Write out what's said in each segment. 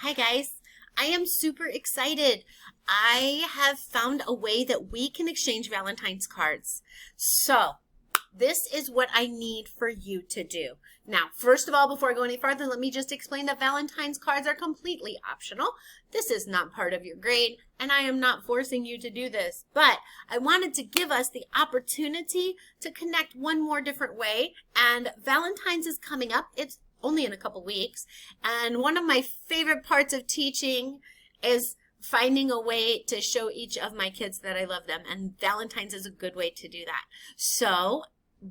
Hi guys, I am super excited. I have found a way that we can exchange Valentine's cards. So this is what I need for you to do. Now, first of all, before I go any farther, let me just explain that Valentine's cards are completely optional. This is not part of your grade, and I am not forcing you to do this. But I wanted to give us the opportunity to connect one more different way, and Valentine's is coming up. It's only in a couple weeks, and one of my favorite parts of teaching is finding a way to show each of my kids that I love them, and Valentine's is a good way to do that. So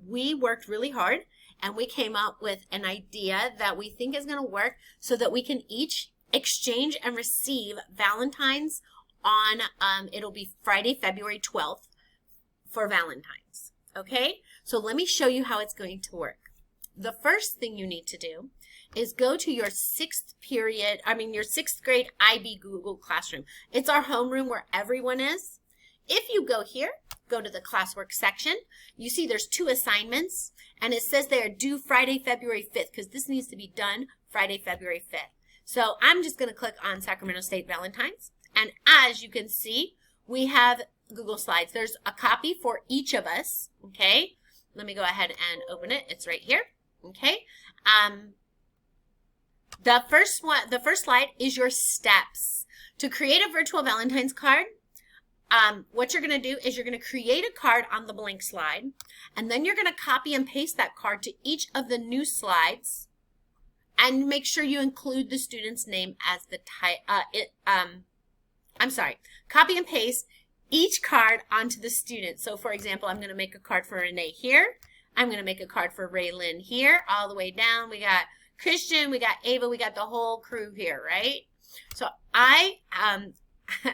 we worked really hard and we came up with an idea that we think is going to work so that we can each exchange and receive Valentine's on it'll be Friday, February 12th for Valentine's. Okay, so let me show you how it's going to work. The first thing you need to do is go to your your sixth grade IB Google Classroom. It's our homeroom where everyone is. If you go here, go to the classwork section, you see there's 2 assignments, and it says they are due Friday, February 5th, because this needs to be done Friday, February 5th. So I'm just going to click on Sacramento State Valentine's, and as you can see, we have Google Slides. There's a copy for each of us, okay? Let me go ahead and open it. It's right here, okay? The first slide is your steps. To create a virtual Valentine's card, what you're going to do is you're going to create a card on the blank slide, and then you're going to copy and paste that card to each of the new slides, and make sure you include the student's name as the copy and paste each card onto the student. So for example, I'm going to make a card for Renee here. I'm going to make a card for Raylyn here, all the way down. We got Christian, we got Ava, we got the whole crew here, right? So I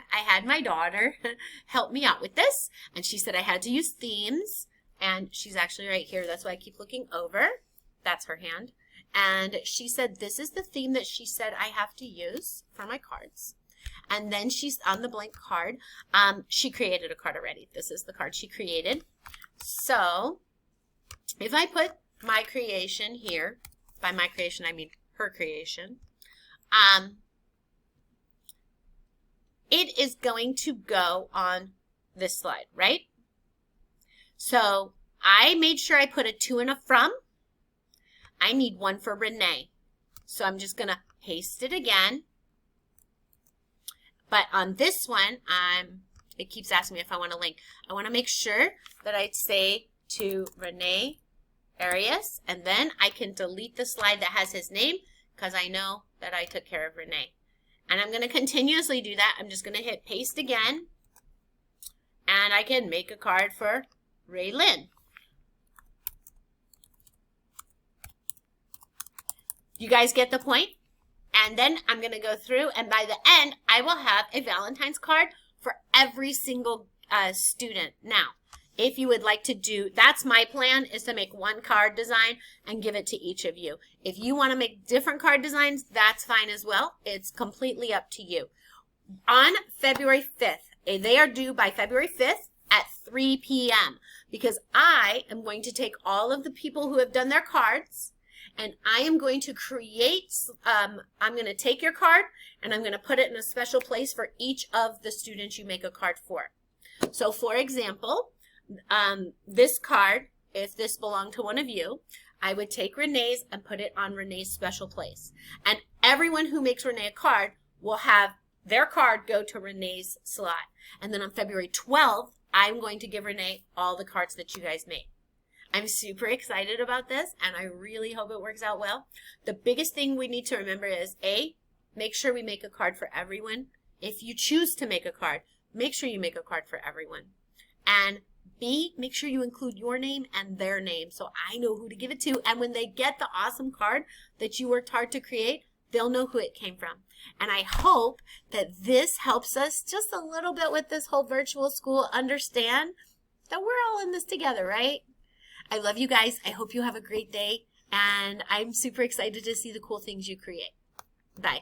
had my daughter help me out with this, and she said I had to use themes, and she's actually right here. That's why I keep looking over. That's her hand. And she said this is the theme that she said I have to use for my cards. And then she's on the blank card. She created a card already. This is the card she created. So if I put my creation here, by my creation I mean her creation, it is going to go on this slide, right? So I made sure I put a to and a from. I need one for Renee. So I'm just going to paste it again. But on this one, it keeps asking me if I want a link. I want to make sure that I say to Renee Arias, and then I can delete the slide that has his name because I know that I took care of Renee. And I'm going to continuously do that. I'm just going to hit paste again, and I can make a card for Raylyn. You guys get the point? And then I'm going to go through, and by the end, I will have a Valentine's card for every single student. Now, if you would like to do, that's my plan, is to make one card design and give it to each of you. If you want to make different card designs, that's fine as well. It's completely up to you. On February 5th, they are due by February 5th at 3 p.m. because I am going to take all of the people who have done their cards, and I am going to create, I'm going to take your card and I'm going to put it in a special place for each of the students you make a card for. So for example, this card, if this belonged to one of you, I would take Renee's and put it on Renee's special place. And everyone who makes Renee a card will have their card go to Renee's slot. And then on February 12th, I'm going to give Renee all the cards that you guys made. I'm super excited about this, and I really hope it works out well. The biggest thing we need to remember is A, make sure we make a card for everyone. If you choose to make a card, make sure you make a card for everyone. And B, make sure you include your name and their name so I know who to give it to. And when they get the awesome card that you worked hard to create, they'll know who it came from. And I hope that this helps us just a little bit with this whole virtual school understand that we're all in this together, right? I love you guys. I hope you have a great day. And I'm super excited to see the cool things you create. Bye.